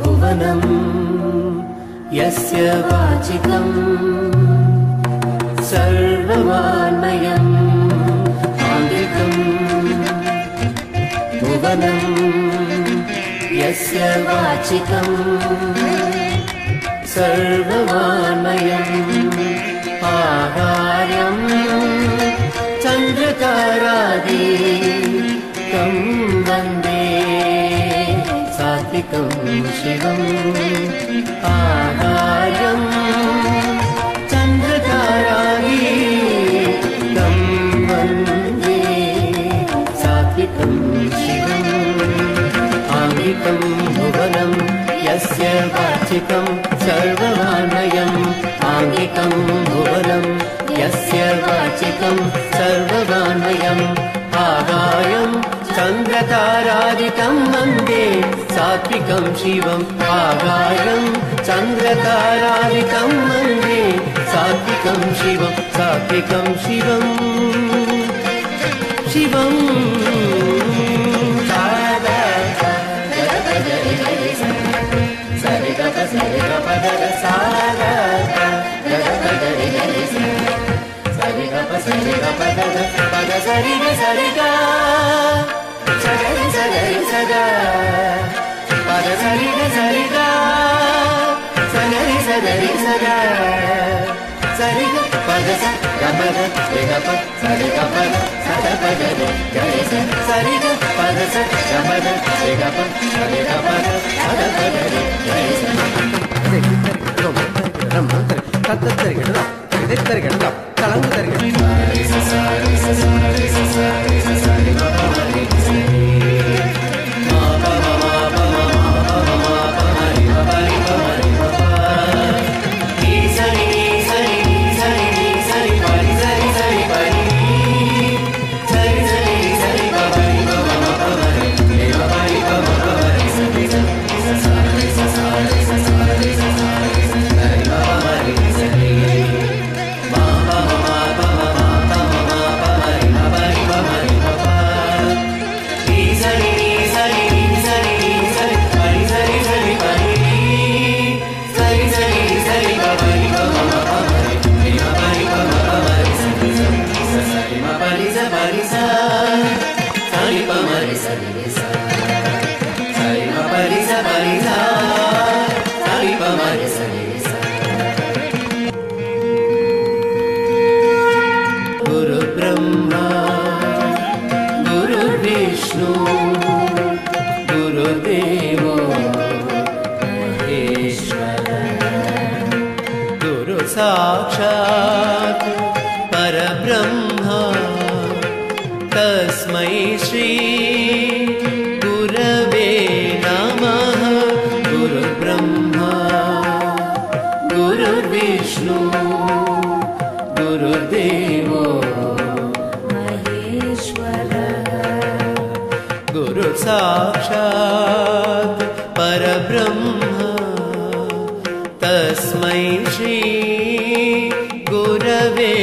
भुवनं यस्य वाचिकं सर्ववान्मयम् आङ्गिकं भुवनं यस्य वाचिकं सर्ववान्मयम् आहार्यं चन्द्रतारादिकं वन्दे सात्विकं शिवम् आहार्यं चन्द्रतारादिकं वन्दे सात्विकं शिवम् आङ्गिकं भुवनं यस्य वाचिकं सर्ववान्मयम् आङ्गिकं भुवनं यस्य वाचिकं सर्ववान्मयम् आहार्यं चन्द्रतारादिकं वन्दे सात्विकं शिवम् आहार्यं चन्द्रतारादिकं वन्दे सात्विकं शिवम् सात्विकं शिवम् शिवम् साक्षात् परब्रह्मा तस्मै श्री गुरवे नमः गुरुब्रह्मा गुरुर्विष्णु गुरुर्देवो महेश्वरः गुरु साक्षात् परब्रह्मा तस्मै श्री गुरवे